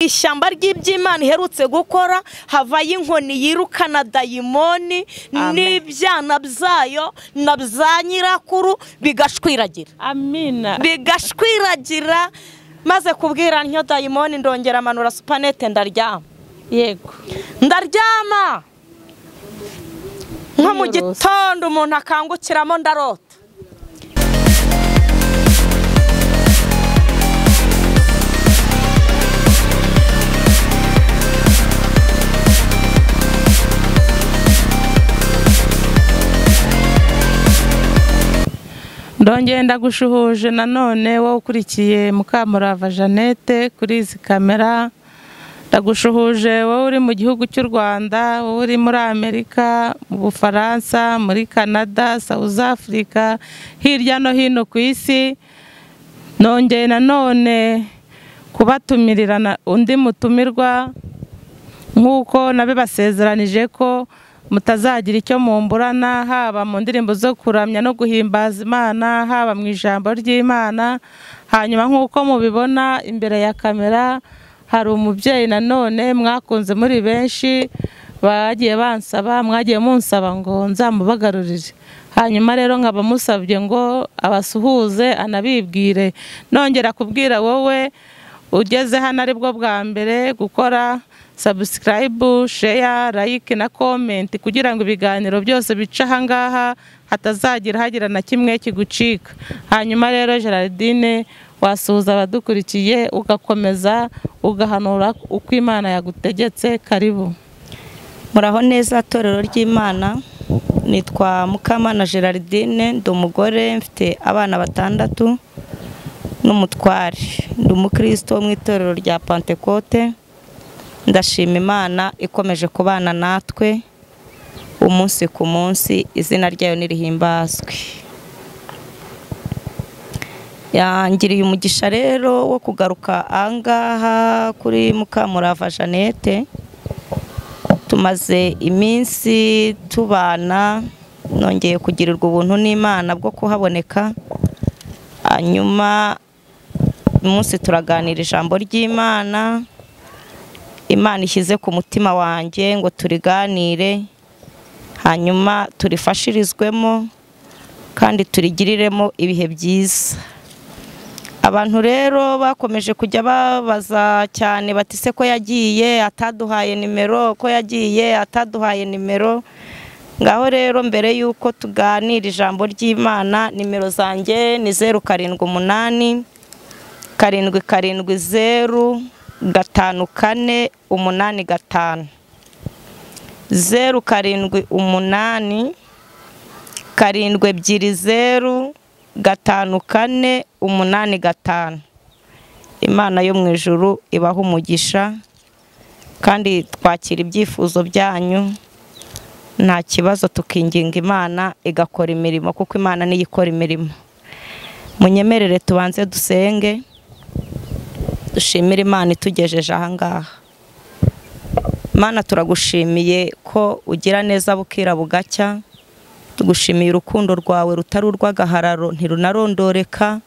ishyamba ry'iby'Imana iherutse gukora, havayo inkoni yirukana dayimoni n'ibyana byayo na bya nyirakuru bigashwiragira. Amina. Bigashwiragira maze kubwira ntyo dayimoni ndongera manura supanete ndaryama. Yego. Ndaryama. Nko mu gitondo umuntu akangukiramo ndarota. Ndongeye ndagushuhuje nanone wowe ukurikiye Mukamurava Jeannette kuri izi kamera. Ndagushuhuje wowe uri mu gihugu cy'u Rwanda, wowe uri muri Amerika, mu Bufaransa, muri Canada, South Africa, hirya no hino ku isi. Nongeye nanone kubatumirira undi mutumirwa nk'uko nabibasezeranije ko mutazagira icyo mumburana, haba mu ndirimbo zo kuramya no guhimbaza Imana, haba mu ijambo ry'Imana. Hanyuma nk'uko mubibona imbere ya kamera hari umubyeyi nanone mwakunze muri benshi, bagiye bansaba, mwagiye munsaba ngo nzamubagarurire. Hanyuma rero nkaba musabye ngo abasuhuze anabibwire. Nongera kubwira wowe ugeze hano aribwo bwa mbere gukora subscribe, share, like na comment kugira ngo ibiganiro byose bica aha ngaha hagira na kimwe kigucika. Hanyuma rero Geraldine wasuhuza abadukurikiye ugakomeza ugahanura uko Imana yagutegetse. Karibu. Muraho neza torero ry'Imana. Nitwa Mukamana Geraldine, ndi umugore mfite abana 6 n'umutware. Ndi umukristo mu itorero rya Pentecote. Ndashima Imana ikomeje kubana natwe umunsi ku munsi, izina ryayo nirihimbazwe. Yangiriye umugisha rero wo kugaruka angaha kuri Mukamurava Jeannette. Tumaze iminsi tubana, nongeye kugirirwa ubuntu n'Imana bwo kuhaboneka. Hanyuma umunsi turaganira ijambo ry'Imana. Imana ishyize ku mutima wanjye ngo turiganire, hanyuma turifashirizwemo kandi turigiriremo ibihe byiza. Abantu rero bakomeje kujya babaza cyane bati se ko yagiye ataduhaye nimero, ko yagiye ataduhaye nimero. Ngaho rero mbere yuko tuganira ijambo ry'Imana, nimero zanjye ni 078 770 548 85 078 720 548 85. Imana yo mu ijuru ibaha umugisha kandi twakira ibyifuzo byanyu, nta kibazo tukinginga Imana igakora imirimo kuko Imana niyo ikora imirimo. Munyemerere tubanze dusenge dushimira Imana itugejeje aha ngaha. Imana turagushimiye ko ugira neza bukira bugacya. Tugushimiye urukundo rwawe rutari urw'agahararo ntirunarondoreka.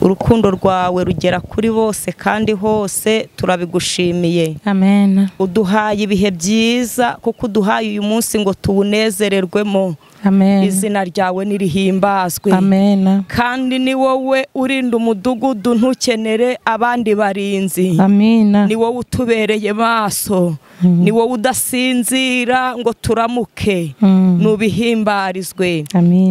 Urukundo rwawe rugera kuri bose kandi hose, turabigushimiye. Amen. Uduhaye ibihe byiza kuko uduhaye uyu munsi ngo tuwunezererwemo. Amen. Izina ryawe nirihimbazwe. Amen. Kandi ni wowe urinda umudugudu ntukenere abandi barinzi. Amen. Ni wowe utubereye maso. Ni wowe udasinzira ngo turamuke. Nubihimbarizwe.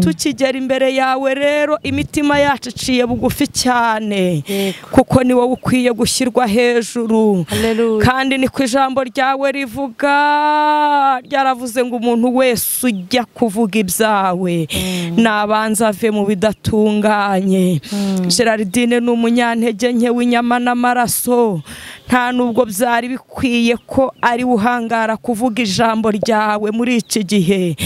Tukigera imbere yawe rero imitima yacu iciye bugufi cyane kuko ni wowe ukwiye gushyirwa hejuru. Kandi ni ku ijambo ryawe rivuga, ryaravuze ngo umuntu wese ujya kuvuga ibyawe nabanza ave mu bidatunganye. Geraldine ni umunyantege nke w'inyama n'amaraso, nta nubwo byari bikwiye ko ari uhangara kuvuga ijambo ryawe muri iki gihe.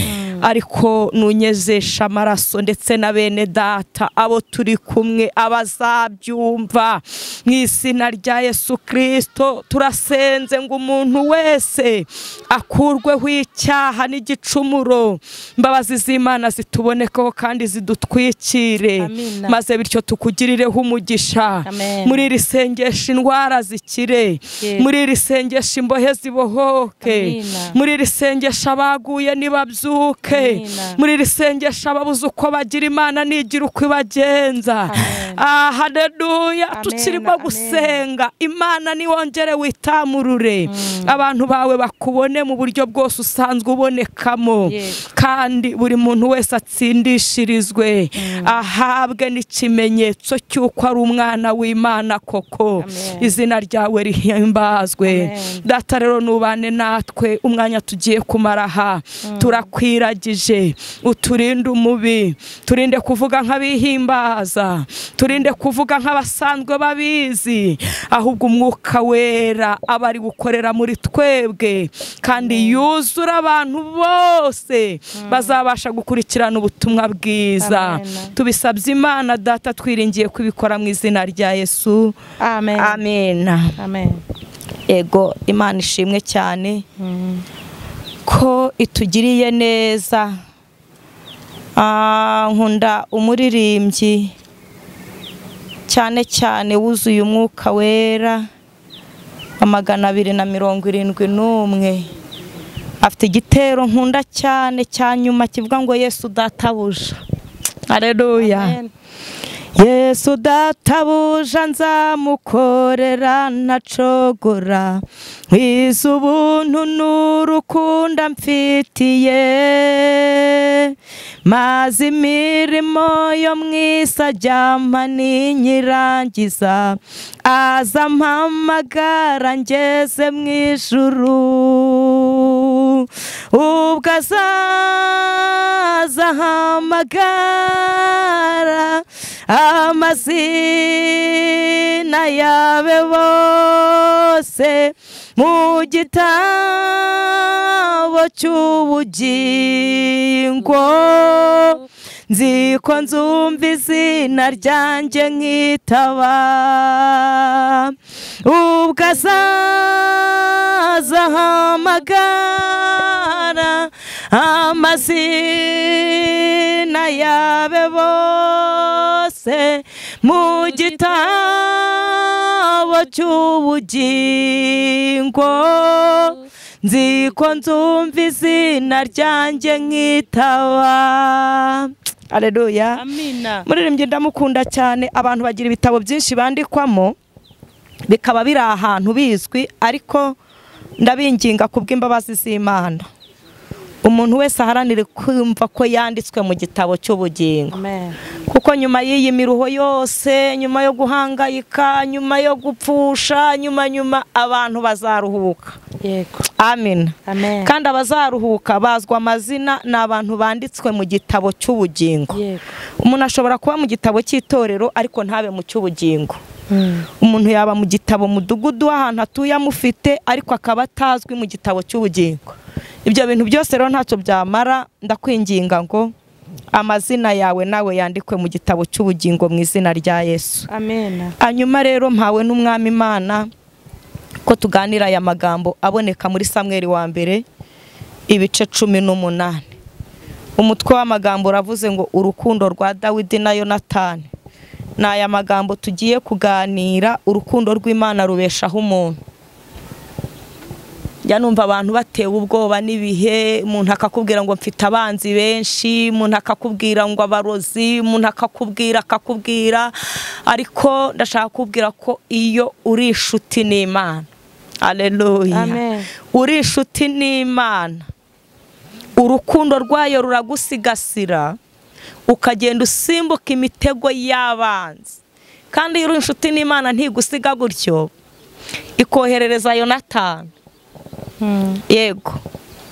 ariko nunyezesha amaraso ndetse na bene data abo turi kumwe abazabyumva mu izina rya Yesu Kristo. Turasenze ngo umuntu wese akurweho icyaha n'igicumuro, imbabazi z'Imana zitubonekeho kandi zidutwikire, maze bityo tukugirireho umugisha. Muri iri sengesho indwara zikire, muri iri sengesho imbohe zibohoke, muri iri sengesho abaguye nibabyuke, muri iri sengesho ababuze uko bagira Imana nigira uko ibagenza. Haleluya. Tukirimo gusenga Imana niwongere witamurure, abantu bawe bakubone mu buryo bwose usanzwe ubonekamo, kandi buri muntu wese atsindishirizwe, ahabwe n'ikimenyetso cy'uko ari umwana w'Imana koko. Izina ryawe rihimbazwe. Data rero nubane natwe umwanya tugiye kumara aha, turakwiragije, uturinde umubi, turinde kuvuga nk'abihimbaza, turinde kuvuga nk'abasanzwe babizi, ahubwo umwuka wera aba ari gukorera muri twebwe, kandi yuzura abantu bose bazabasha gukurikirana ubutumwa bwiza. Tubisabye Imana Data twiringiye kubikora mu izina rya Yesu. Amen. Amen. Ego Imana ishimwe cyane ko itugiriye neza. Nkunda umuririmbyi cyane cyane wuzuye umwuka wera wa 271. Afite igitero nkunda cyane cya nyuma kivuga ngo Yesu databuja. Haleluya. Yesu databuja nzamukorera ntacogora, nkwiza ubuntu n'urukundo mfitiye, maze imirimo yo mw'isi ajyampa ninyirangiza, aza mpamagara ngeze mu ijuru. Ubwo azaza ahamagara amazina yabe bose mu gitabo cy'ubugingo, nziko nzumva izina ryanjye nkitaba. Ubwo azaza ahamagara amazina yabe bose mu gitabo cy'ubugingo, nziko nzumva izina ryanjye nkitaba. Haleluya. Amina. Muririmbyi ndamukunda cyane. Abantu bagira ibitabo byinshi bandikwamo bikaba biri ahantu bizwi, ariko ndabinginga kubw'imbabazi z'Imana umuntu wese aharanire kumva ko yanditswe mu gitabo cy'ubugingo. Amen. Kuko nyuma y'iyi miruho yose, nyuma yo guhangayika, nyuma yo gupfusha, nyuma abantu bazaruhuka. Yego. Amen. Amen. Kandi abazaruhuka bazwa amazina n'abantu banditswe mu gitabo cy'ubugingo. Yego. Umuntu ashobora kuba mu gitabo cy'itorero ariko ntabe mu cy'ubugingo. Umuntu yaba mu gitabo mudugudu ahantu atuye amufite, ariko akaba atazwi mu gitabo cy'ubugingo. Ibyo bintu byose rero ntacyo byamara. Ndakwinginga ngo amazina yawe nawe yandikwe mu gitabo cy'ubugingo mu izina rya Yesu. Amen. Hanyuma rero mpawe n'Umwami Imana ko tuganira aya magambo aboneka muri Samweli wa mbere ibice 18. Umutwe w'amagambo uravuze ngo urukundo rwa Dawidi na Yonatani. N'aya magambo tugiye kuganira, urukundo rw'Imana rubeshaho umuntu. Ya numva abantu batewe ubwoba n'ibihe, umuntu akakubwira ngo mfite abanzi benshi, umuntu akakubwira ngo abarozi, umuntu akakubwira, ariko ndashaka kubwira ko iyo uri inshuti n'Imana. Haleluya. Amen. Uri inshuti n'Imana, urukundo rwayo ruragusigasira, ukagenda usimbuka imitego y'abanzi. Kandi uri inshuti n'Imana ntigusiga gutyo, ikoherereza Yonatani. Yego.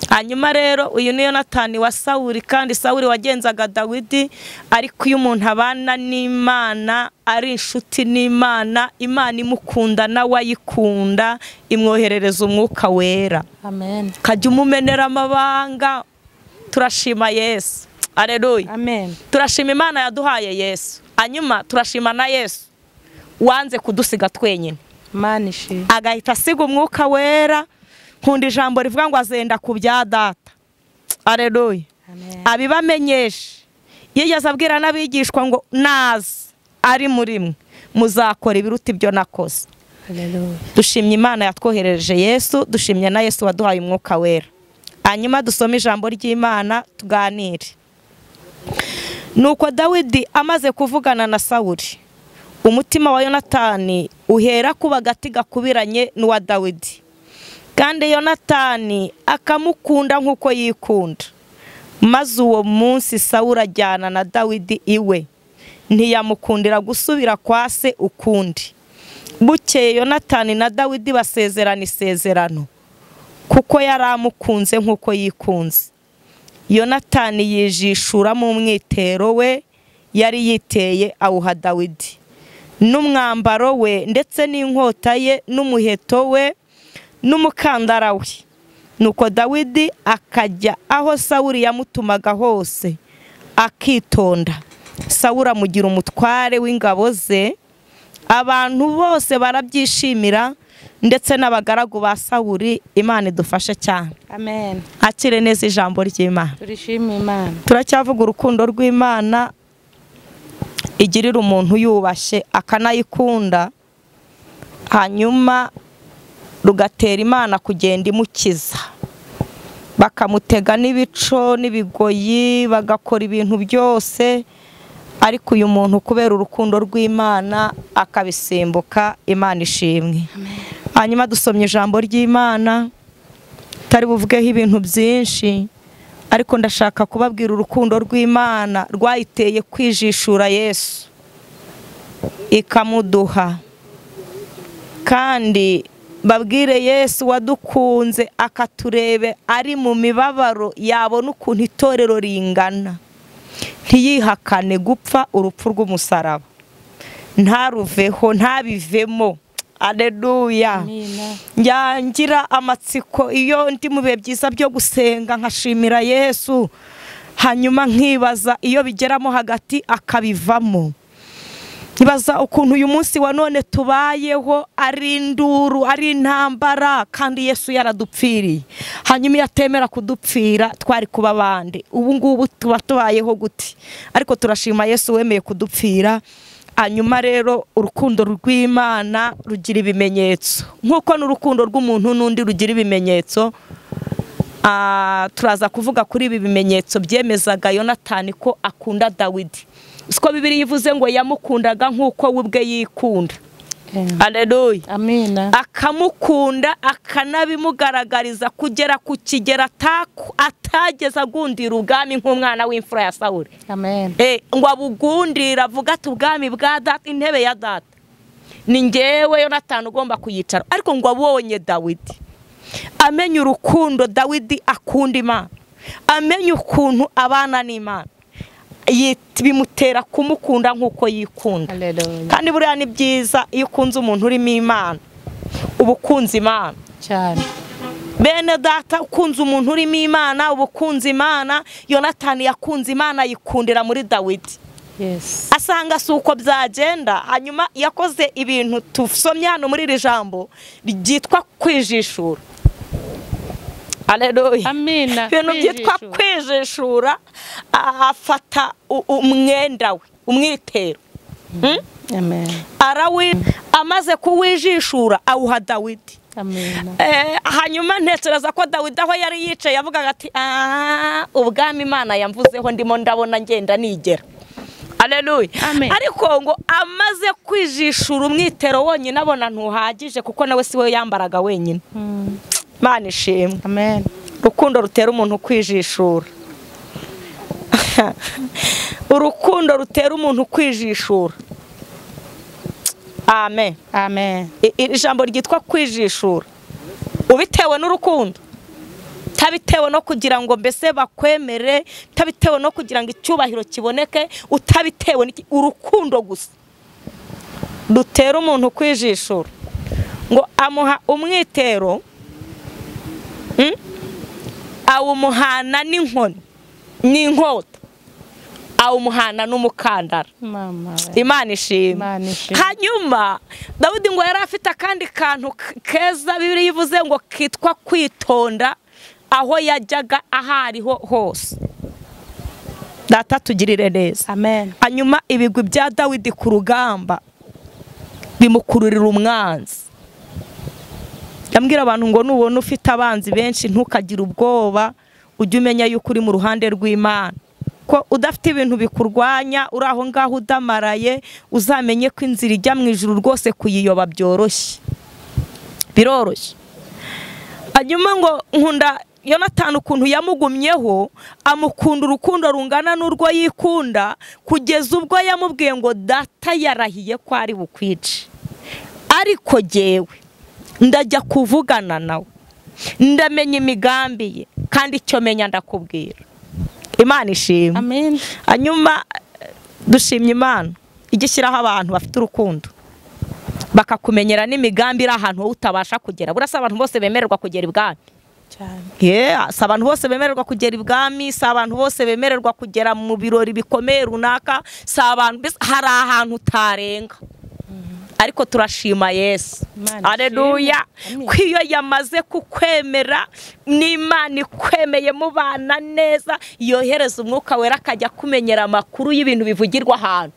Hanyuma rero uyu ni Yonatani wa Sawuli, kandi Sawuli wagenzaga Dawidi. Ariko iyo umuntu abana n'Imana, ari inshuti n'Imana, Imana imukunda nawe ayikunda, imwoherereza umwuka wera. Amen. Kajya umumenera amabanga, turashima Yesu. Haleluya. Amen. Turashima Imana yaduhaye Yesu. Hanyuma turashima na Yesu wanze kudusiga twenyine. Manishi. Agahita asiga umwuka wera. Nkunda ijambo rivuga ngo azenda ku bya data. Haleluya. Amen. Abibamenyesha. Yigeze abwira n'abigishwa ngo nazi ari muri mwe muzakora ibiruta ibyo nakoze. Haleluya. Dushimye Imana yatwohereje Yesu, dushimye na Yesu waduhaye umwuka wera. Hanyuma dusome ijambo ry'Imana tuganire. Nuko Dawidi amaze kuvugana na Sawuli, umutima wa Yonatani uhera kuba gati gakubiranye n'uwa Dawidi. Kandi Yonatani akamukunda nk'uko yikunda. Maze uwo munsi Sawuli ajyana na Dawidi iwe, ntiyamukundira gusubira kwa se ukundi. Bukeye Yonatani na Dawidi basezerana isezerano, kuko yaramukunze nk'uko yikunze. Yonatani yijishura mu mwitero we yari yiteye awuha Dawidi, n'umwambaro we ndetse n'inkota ye n'umuheto we n'umukandara we. Nuko Dawidi akajya aho Sawuli yamutumaga hose akitonda. Sawuli amugira umutware w'ingabo ze, abantu bose barabyishimira, ndetse n'abagaragu ba Sawuli. Imana idufashe cyane. Amen. Akire neza ijambo ry'Imana. Turishimye Imana. Turacyavuga urukundo rw'Imana igirira umuntu yubashye akanayikunda, hanyuma rugatera Imana kugenda imukiza. Bakamutega n'ibico n'ibigoyi, bagakora ibintu byose, ariko uyu muntu kubera urukundo rw'Imana akabisimbuka. Imana ishimwe. Hanyuma dusomye ijambo ry'Imana, tari buvugeho ibintu byinshi, ariko ndashaka kubabwira urukundo rw'Imana rwayiteye kwijishura Yesu ikamuduha. Kandi babwire Yesu wadukunze akaturebe ari mu mibabaro, yabona ukuntu itorero ringana, ntiyihakane gupfa urupfu rw'umusaraba, ntaruveho ntabivemo. Haleluya. Ngira amatsiko iyo ndi mu bihe byiza byo gusenga nkashimira Yesu, hanyuma nkibaza iyo bigeramo hagati akabivamo. Nibaza ukuntu uyu munsi wa none tubayeho ari induru, ari intambara, kandi Yesu yaradupfiriye. Hanyuma yatemera kudupfira twari kuba bande. Ubu ngubu tuba tubayeho gute? Ariko turashima Yesu wemeye kudupfira. Hanyuma rero urukundo rw'Imana rugira ibimenyetso, nk'uko n'urukundo rw'umuntu n'undi rugira ibimenyetso. Turaza kuvuga kuri ibi bimenyetso byemezaga Yonatani ko akunda Dawidi. Siko Bibiliya ivuze ngo yamukundaga nk'uko we ubwe yikunda. Haleluya. Amina. Akamukunda akanabimugaragariza kugera ku kigera atageza agundira ubwami nk'umwana w'imfura ya Sawuli. Amen. Ngo abugundira avuga ati ubwami bwa data, intebe ya data ni ngewe Yonatani ugomba kuyicara. Ariko ngo abonye Dawidi, amenye urukundo Dawidi akunda Imana, amenye ukuntu abana n'Imana, bimutera kumukunda nk'uko yikunda. Haleluya. Kandi buriya ni byiza iyo ukunze umuntu urimo Imana, ubukunze Imana cyane. Bene data, ukunze umuntu urimo Imana, ubukunze Imana. Yonatani yakunze Imana yikundira muri Dawidi. Yes. Asanga suko byagenda, hanyuma yakoze ibintu tusomye hano muri iri jambo ryitwa kwijishura. Haleluya. Amina. Ibintu byitwa kwijishura. Afata umwenda we, umwitero. Amen. Amaze kuwijishura awuha Dawidi. Amina. Hanyuma ntekereza ko Dawidi aho yari yicaye yavugaga ati ubwami Imana yamvuzeho ndimo ndabona ngenda nigera. Haleluya. Ariko ngo amaze kwijishura umwitero wonyine abona ntuhagije, kuko nawe si we yambaraga wenyine. Imana ishimwe. Amen. Urukundo rutera umuntu kwijishura. Urukundo rutera umuntu kwijishura. Amen. Amen. Ijambo ryitwa kwijishura. Ubitewe n'urukundo, utabitewe no kugira ngo mbese bakwemere, utabitewe no kugira ngo icyubahiro kiboneke, utabitewe urukundo gusa rutera umuntu kwijishura. Ngo amuha umwitero, awumuhana n'inkoni. n'inkota awumuhana n'umukandara. Imana ishimwe. Hanyuma Dawidi ngo yari afite akandi kantu keza Bibiliya ivuze ngo kitwa kwitonda aho yajyaga ahariho hose. Data tugirire neza. Amen. Hanyuma ibigwi bya Dawidi ku rugamba bimukururira umwanzi. Yambwira abantu ngo nubona ufite abanzi benshi ntukagire ubwoba, ujye umenya yuko uri mu ruhande rw'Imana. Ko udafite ibintu bikurwanya uri aho ngaho udamaraye, uzamenye ko inzira ijya mu ijuru rwose kuyiyoba byoroshye, biroroshye. Hanyuma ngo nkunda Yonatani ukuntu yamugumyeho, amukunda urukundo rungana n'urwo yikunda, kugeza ubwo yamubwiye ngo data yarahiye ko ari bukwice, ariko jyewe ndajya kuvugana nawe, ndamenya imigambi ye, kandi icyo menya ndakubwira. Imana ishimwe. Amen. Hanyuma dushimye Imana igishyiraho abantu bafite urukundo bakakumenyera n'imigambi iri ahantu wowe utabasha kugera. Burasa abantu bose bemererwa kugera ibwami cyane. Si abantu bose bemererwa kugera ibwami, si abantu bose bemererwa kugera mu birori bikomeye runaka, si abantu, hari ahantu utarenga. Ariko turashima Yesu. Haleluya. Ko iyo yamaze kukwemera n'Imana ikwemeye mubana neza, yohereza umwuka wera akajya kumenyera amakuru y'ibintu bivugirwa ahantu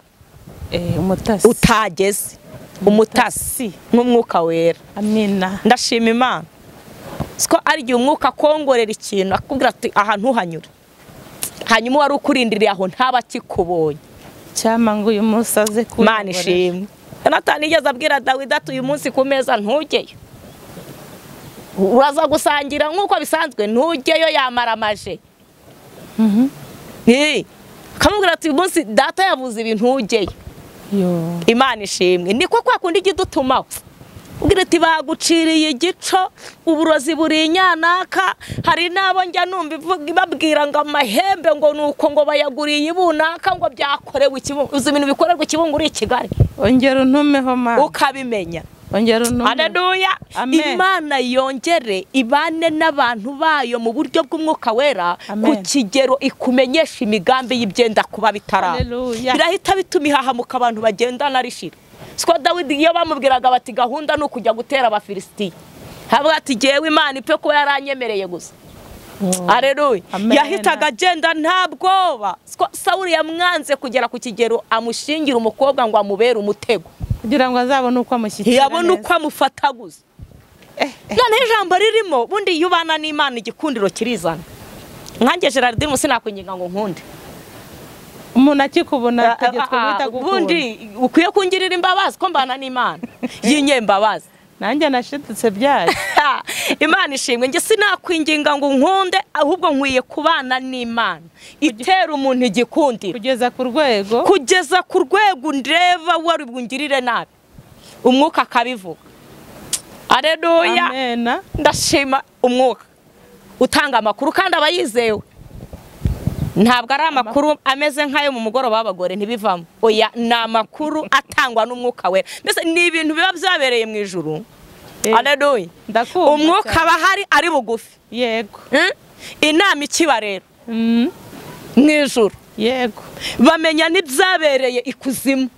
umutasi utageze. Umutasi nk'umwuka wera. Amina. Ndashima Imana. Siko ari igihe umwuka akongorera ikintu akubwira ati ahantu hanyura, hanyuma wari ukurindiriye aho ntaba kikubonye. Cyama ngo uyu munsi aze ku Imana ishimwe. Yonatani yigeze abwira Dawidi ati uyu munsi ku meza ntujyeyo, uraza gusangira nk'uko bisanzwe, ntujyeyo yamara amaje. Kamubwira ati uyu munsi data yavuze ibintu ntujyeyo. Imana ishimwe. Niko kwa kundi igidutumaho ubwira ati baguciriye igico, uburozi buri inyanaka. Hari nabo njya numva babwira ngo amahembe ngo nuko ngo bayaguriye ibunaka ngo byakorewe ikibungo. Uzi ibintu bikorerwa ikibungo uri i Kigali, ongera untumeho Mana ukabimenya. Ongera untumeho. Haleluya. Imana yongere ibane n'abantu bayo mu buryo bw'umwuka wera, ku kigero ikumenyesha imigambi y'ibyenda kuba bitara. Birahita bituma ihahamuka abantu bagendana rishira. Siko Dawidi iyo bamubwiraga bati gahunda no kujya gutera abafilisiti, havuga ati jewe Imana ipe ko yaranyemereye gusa. Haleluya. Yahitaga agenda nta bwoba. Sawuli yamwanze kugera ku kigero amushingira umukobwa ngo amubere umutego, kugira ngo azabone uko amushyikira, yabone uko amufata gusa. None ijambo ririmo bundi yubana n'Imana igikundiro kirizana. Nkange Gerardine sinakwinginga ngo nkunde umuntu akikubona tegetswe guhita gukunda. Bundi ukwiye kungirira imbabazi ko mbana n'Imana y'inyembabazi. Nanjye nashidutse byaje. Imana ishimwe. Nge sinakwinginga ngo nkunde, ahubwo nkwiye kubana n'Imana itera umuntu igikundiro kugeza ku rwego ndeba wari bungirire nabi, umwuka akabivuga. Haleluya. Amen. Ndashima umwuka utanga amakuru kandi abayizewe. Ntabwo ari amakuru ameze nk'ayo mu mugoroba w'abagore ntibivamo. Oya, ni amakuru atangwa n'umwuka wera. Mbese ni ibintu biba byabereye mu ijuru. Haleluya. Umwuka aba hari ari bugufi. Yego. Inama ikiba rero mu ijuru. Yego. Bamenya n'ibyabereye ikuzimu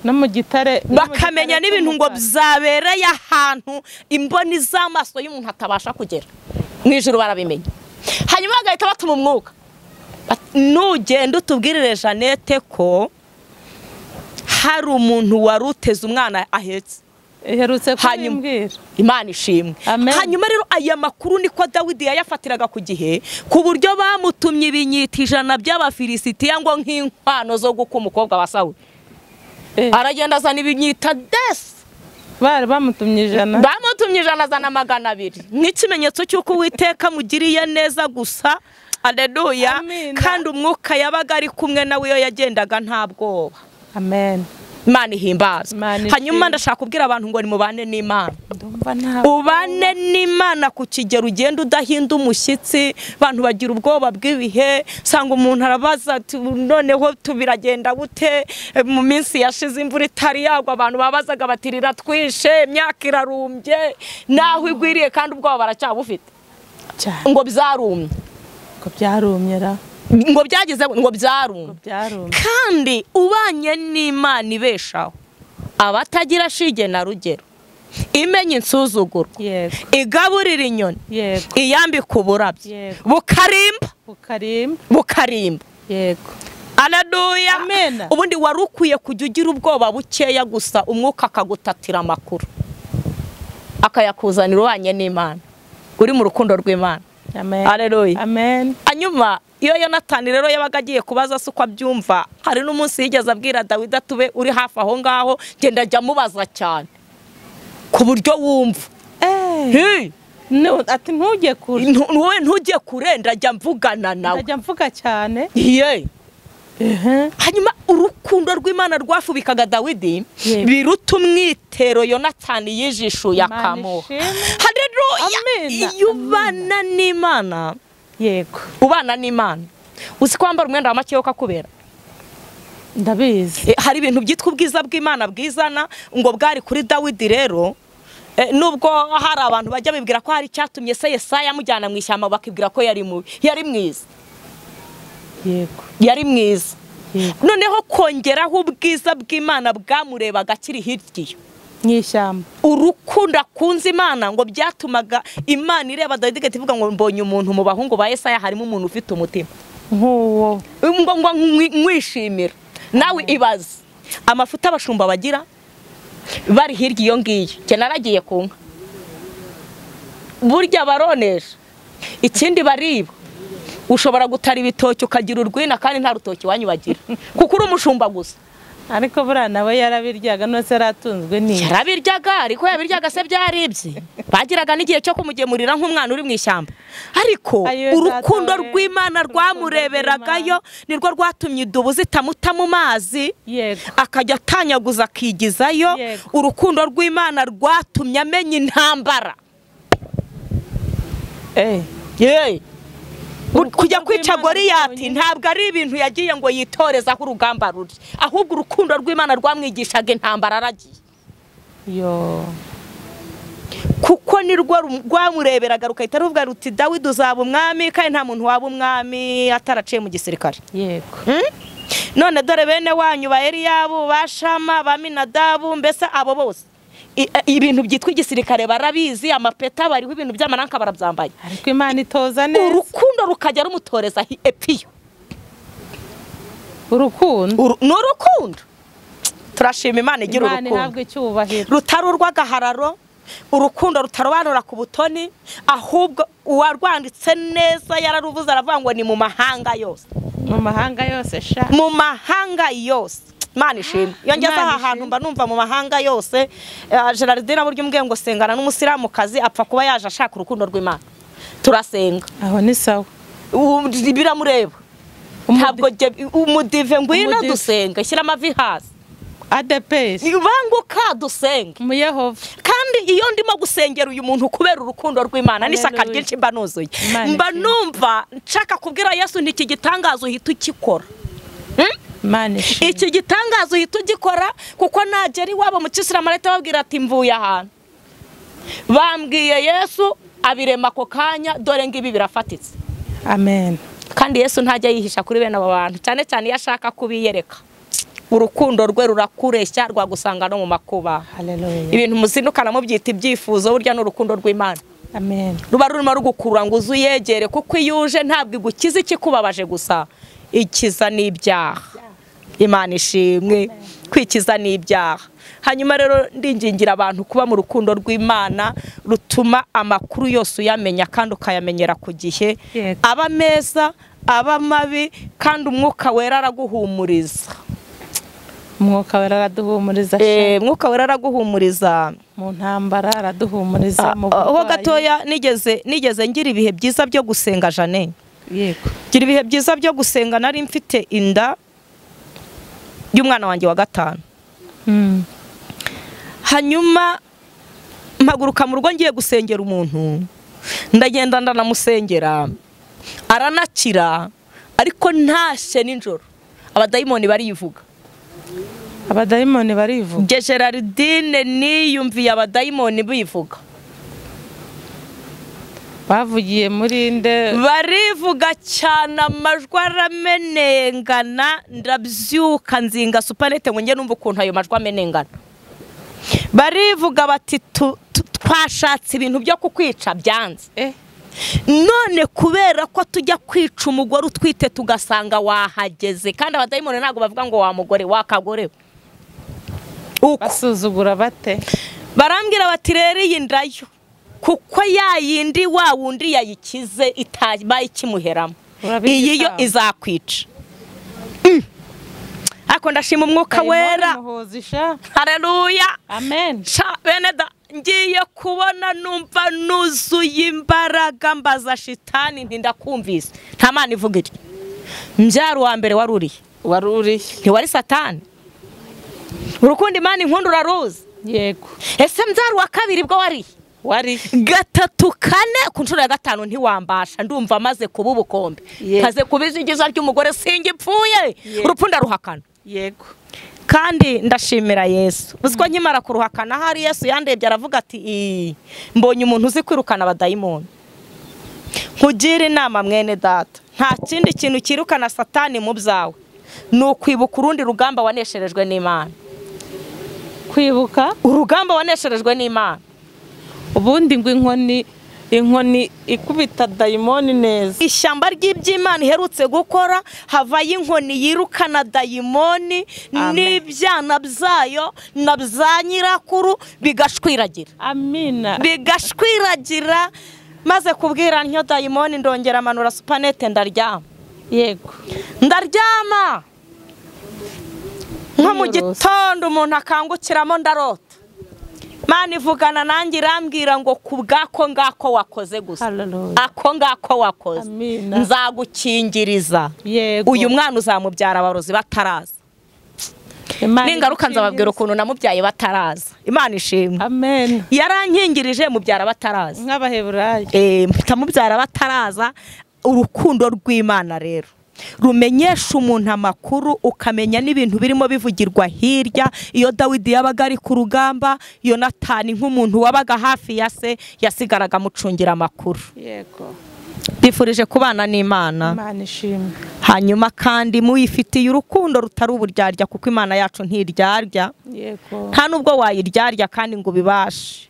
no mu gitare, bakamenya n'ibintu ngo byabereye ahantu imboni z'amaso y'umuntu atabasha kugera. Mu ijuru barabimenya. Hanyuma bagahita batuma umwuka, nugenda utubwirire Jeannette ko hari umuntu waruteze umwana ahetse. Iherutse kubimbwira. Imana ishimwe. Hanyuma rero aya makuru niko Dawidi yayafatiraga ku gihe, ku buryo bamutumye ibinyita 100 by'abafilisitiya ngo nk'inkwano zo guka umukobwa wa Sawuli. Aragenda azana ibinyita des. Bari bamutumye 100. Bamutumye 100 azana 200 nk'ikimenyetso cy'uko Uwiteka mugiriye neza gusa. Haleluya. Kandi umwuka yabaga ari kumwe nawe iyo yagendaga nta bwoba. Amen. Imana ihimbaza. Hanyuma ndashaka kubwira abantu ngo ni mubane n'Imana. Ubane n'Imana ku kigero ugenda udahinda umushyitsi. Abantu bagira ubwoba bw'ibihe, sanga umuntu arabaza ati noneho tubiragenda gute, mu minsi yashize imvura itari yagwa abantu babazaga batirira twishe, imyaka irarumbye, naho igwiriye kandi ubwoba baracyabufite ngo byarumye. Ko byarumye ra. ngo byagize ngo byarumye kandi ubanye n'Imana ibeshaho abatagira shige na rugero imenya insuzuguro igaburira inyoni iyambika uburabyo bukarimba yego Haleluya. Ubundi warukwiye kujya ugira ubwoba bukeya gusa umwuka akagutatira amakuru akayakuzanira ubanye n'Imana uri mu rukundo rw'Imana. Amen. Haleluya. Amen. Anyuma iyo Yonatani rero yabaga agiye kubaza se uko abyumva, hari n'umunsi yigeze abwira Dawidi atube uri hafi aho ngaho genda ajya mubaza cyane ku buryo wumva. No, ati ntujye kure. Wowe ntujye kure ndajya mvugana nawe. Ndajya mvuga cyane. Hanyuma urukundo rw'Imana rwafubikaga Dawidi biruta umwitero Yonatani yijishu yakamuha. Haleluya. Iyo ubana n'Imana, yego, ubana n'Imana, uzi kwambara umwenda w'amake yo kakubera. Ndabizi. Hari ibintu byitwa ubwiza bw'Imana bwizana ngo bwari kuri Dawidi rero. Nubwo hari abantu bajya bibwira ko hari cyatumye se Yesaya amujyana mu ishyamba bakibwira ko yari mubi, yari mwiza. Yego, yari mwiza. Noneho kongeraho ubwiza bw'Imana bwamurebaga akiri hirya n'ishyamba. Urukundo akunze Imana ngo byatumaga Imana ireba Dawidi igativuga ngo mbonye umuntu mu bahungu ba Yesaya harimo umuntu ufite umutima nk'uwo ngo mwishimira. Nawe ibaze amafuta abashumba bagira bari hirya iyo ngiyo, cye naragiye kunka burya baronesha ikindi bariba. Ushobora gutara ibitoki ukagira urwina kandi nta rutoki wanyu bagira kuko uri umushumba gusa. Ariko bura nawe yarabiryaga no se ratunzwe ni yarabiryaga, ariko yabiryaga se byaribye. Bagiraga n'igihe cyo kumugemurira nk'umwana uri mu ishyamba. Ariko urukundo rw'Imana rwamureberagayo nirwo rwatumye idubu zitamuta mu mazi, akajya atanyaguza akigizayo. Urukundo rw'Imana rwatumye amenya intambara. Kujya kwica Goliyati ntabwo ari ibintu yagiye ngo yitoreza ku rugamba ruri, ahubwo urukundo rw'Imana rwamwigishaga intambara aragiye. Kuko nirwo rwamureberaga rukahita ruvuga ruti Dawidi uzaba umwami kandi nta muntu waba umwami ataraciye mu gisirikare. Yego. None dore bene wanyu ba Eliyabu, ba Shama, ba Aminadabu, mbese abo bose ibintu byitwa igisirikare barabizi, amapeta bariho ibintu by'amaranka barabyambaye. Ariko Imana itoza neza. Urukundo rukajya rumutoreza epiyo. N'urukundo turashima Imana igira urukundo rutari urw'agahararo, urukundo rutarobanura ku butoni, ahubwo uwarwanditse neza yararuvuze aravuga ngo ni mu mahanga yose. Mu mahanga yose sha. Mu mahanga yose. Imana ishimwe. Iyo ngeze aha hantu mba numva mu mahanga yose. Gerardine buryo umbwiye ngo sengana n'umusiramukazi apfa kuba yaje ashaka urukundo rw'Imana. Turasenga. Aho ni sawa. Biramureba. Ntabwo umudive ngwino dusenga, shyira amavi hasi. ADPS. Banguka dusenga. Mu Yehova. Kandi iyo ndimo gusengera uyu muntu kubera urukundo rw'Imana n'isaka ryinshi mba nuzuye. Mba numva nshaka kubwira Yesu nti iki gitangazo uhita ukikora. Iki gitangazo uhita ugikora kuko nagera iwabo mu Kisiramareta babwira ati mvuye ahantu. Bambwiye Yesu abirema ko kanya dore ngibi birafatitse. Amen. Kandi Yesu ntajya yihisha kuri bene abo bantu, cyane cyane yashaka kubiyereka. Urukundo rwe rurakureshya rwagusanga no mu makuba. Haleluya. Ibintu muzindukana mu byita ibyifuzo burya n'urukundo rw'Imana. Amen. Ruba rurimo rugukura ngo uzuyegere kuko iyuje ntabwo igukiza ikikubabaje gusa, ikiza n'ibyaha. Imana ishimwe. Kwikiza n'ibyaha. Hanyuma rero ndingingira abantu kuba mu rukundo rw'Imana rutuma amakuru yose uyamenya kandi ukayamenyera ku gihe. Aba meza, aba mabi, kandi umwuka wera araguhumuriza. Umwuka wera araduhumuriza. Umwuka wera araguhumuriza. Mu ntambara araduhumuriza. Ho gatoya nigeze ngira ibihe byiza byo gusenga Jane. Yego. Gira ibihe byiza byo gusenga nari mfite inda y'umwana wanjye wa 5. Hanyuma mpaguruka mu rugo ngiye gusengera umuntu, ndagenda ndanamusengera aranakira, ariko ntashe ninjoro abadayimoni barivuga. Abadayimoni barivuga. Gerardine niyumviye abadayimoni bivuga. bavugiye muri nde barivuga cyane amajwi aramenengana ndabyuka nzinga supanete ngo njye numva ukuntu ayo majwi amenengana barivuga bati twashatse ibintu byo kukwica byanze none kubera ko tujya kwica umugore utwite tugasanga wahageze kandi abadayimoni ntabwo bavuga ngo wa mugore wakagore basuzugura bate barambwira bati rero iyi ndayo kuko yayindi wa wundi yayikize itabaye ikimuheramo iyi yo izakwica ako ndashima umwuka wera haleluya amen beneda ngiye kubona numva nuzuye imbaraga mbaza shitani ndakumvise nta mana ivuga iri mbyaro wa mbere waruriye ntiwari satani urukundo imana inkunda uraruzi yego ese mbyaro wa kabiri bwo wari 3 4 ku nshuro ya 5 ntiwambasha ndumva maze kuba ubukombe kaze kubizigiza ry'umugore singipfuye urupfunda ruhakana yego kandi ndashimira Yesu uziko nkimara kuruhakana hari Yesu yandebye aravuga ati mbonye umuntu uzi kwirukana abadayimoni nkugira inama mwene data nta kindi kintu kirukana satani mu byawe nukwibuka urundi rugamba wanesherejwe n'Imana kwibuka urugamba wanesherejwe n'Imana ubundi ngo inkoni ikubita dayimoni neza ishyamba ry'iby'Imana iherutse gukora havaye inkoni yirukana dayimoni n'ibyana byayo na bya nyirakuru bigashwiragira amina bigashwiragira maze kubwira ntyo dayimoni ndongera amanura supanete ndaryama yego ndaryama nko mu gitondo umuntu akangukiramo ndarota Mana ivugana nanjye irambwira ngo kubwako ngako wakoze gusa ako ngako wakoze nzagukingiriza uyu mwana uzamubyara abarozi bataraza n'ingaruka nzababwira ukuntu namubyaye bataraza Imana ishimwe amen yarankingirije mubyara bataraza nk'abaheburayo mutamubyara bataraza urukundo rw'Imana rero rumenyesha umuntu amakuru ukamenya n'ibintu birimo bivugirwa hirya iyo Dawidi yabaga ari ku rugamba Yonatani nk'umuntu wabaga hafi ya se yasigaraga mucungira amakuru yego bifurije kubana n'Imana Imana ishimwe hanyuma kandi muyifitiye urukundo rutari uburyarya kuko Imana yacu ntiryarya yego nta nubwo wayiryarya kandi ngo bibashe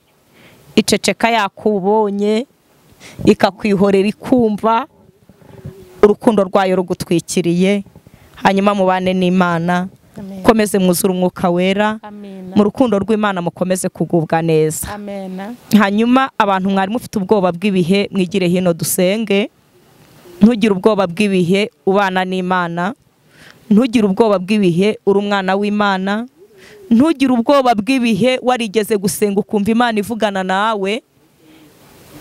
iceceka yakubonye ikakwihorera ikumva urukundo rwayo rugutwikiriye hanyuma mubane n'Imana komeze mwuzura umwuka wera mu rukundo rw'Imana mukomeze kugubwa neza hanyuma abantu mwari mufite ubwoba bw'ibihe mwigire hino dusenge ntugire ubwoba bw'ibihe ubana n'Imana ntugire ubwoba bw'ibihe uri umwana w'Imana ntugire ubwoba bw'ibihe warigeze gusenga ukumva Imana ivugana nawe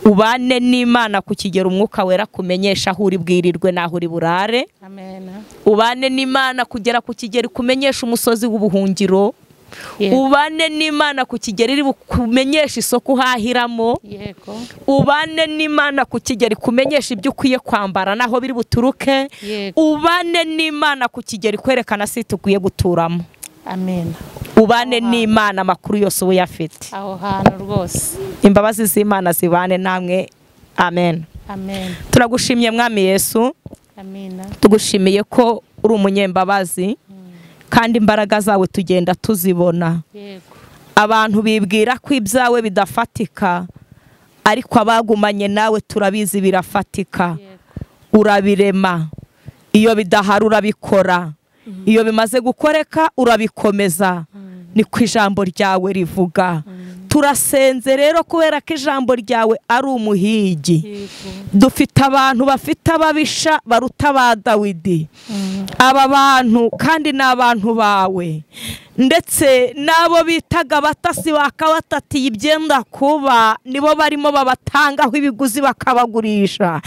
ubane n'Imana ku kigero umwuka wera kumenyesha aho uri bwirirwe naho uri burare ubane n'Imana kugera ku kigero kumenyesha umusozi w'ubuhungiro ubane n'Imana ku kigero iri kumenyesha isoko uhahiramo ubane n'Imana ku kigero kumenyesha ibyo ukwiye kwambara naho biri buturuke ubane n'Imana ku kigero kwerekana site ukwiye guturamo amen ubane n'Imana makuru yose ubu yafite aho hantu rwose imbabazi z'Imana zibane namwe amen amen turagushimiye mwami Yesu amina tugushimiye ko uri umunyembabazi kandi imbaraga zawe tugenda tuzibona yego abantu bibwira ko ibyawe bidafatika ariko abagumanye nawe turabizi birafatika urabirema iyo bidahari urabikora iyo bimaze gukoreka urabikomeza ni ku ijambo ryawe rivuga turasenze rero kubera ko ijambo ryawe ari umuhigi dufite abantu bafite ababisha baruta ba Dawidi aba bantu kandi ni abantu bawe ndetse nabo bitaga batasi bakabatatiye ibyenda kuba nibo barimo babatangaho ibiguzi bakabagurisha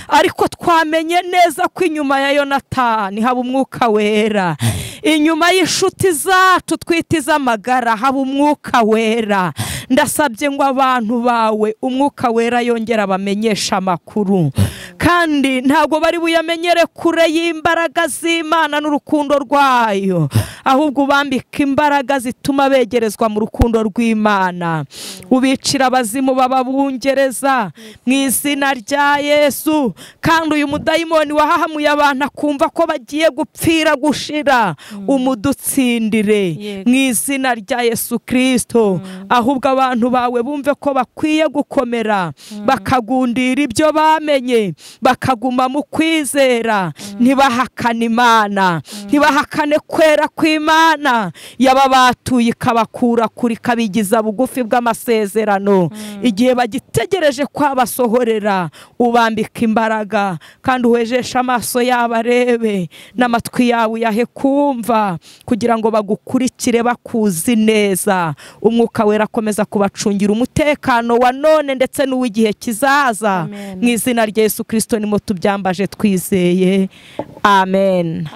ariko twamenye neza ko inyuma ya Yonatani haba umwuka wera inyuma y'inshuti zacu twitiza amagara haba umwuka wera ndasabye ngo abantu bawe umwuka wera yongera abamenyesha amakuru, kandi ntabwo bari buyamenyere kure y'imbaraga z'Imana n'urukundo rwayo, ahubwo ubambika imbaraga zituma begerezwa mu rukundo rw'Imana. Ubicira abazimu bababungereza mu izina rya Yesu, kandi uyu mudayimoni wahahamuye abantu akumva ko bagiye gupfira gushira, umudutsindire mu izina rya Yesu Kristo. Ahubwo abantu bawe bumve ko bakwiye gukomera, bakagundira ibyo bamenye, bakaguma mu kwizera, ntibahakane Imana, ntibahakane kwera kw'Imana yababatuye ikabakura kuri kabigiza bugufi bw'amasezerano. Igihe bagitegereje kwabasohorera, ubambika imbaraga kandi uwejeshe amaso yabo arebe n'amatwi yawe yahe kumva, kugira ngo bagukurikire bakuzi neza. Umwuka wera akomeza kubacungira umutekano wa none ndetse n'uw'igihe kizaza. Mu izina rya Yesu Kristo nimo tubyambaje twizeye, amen.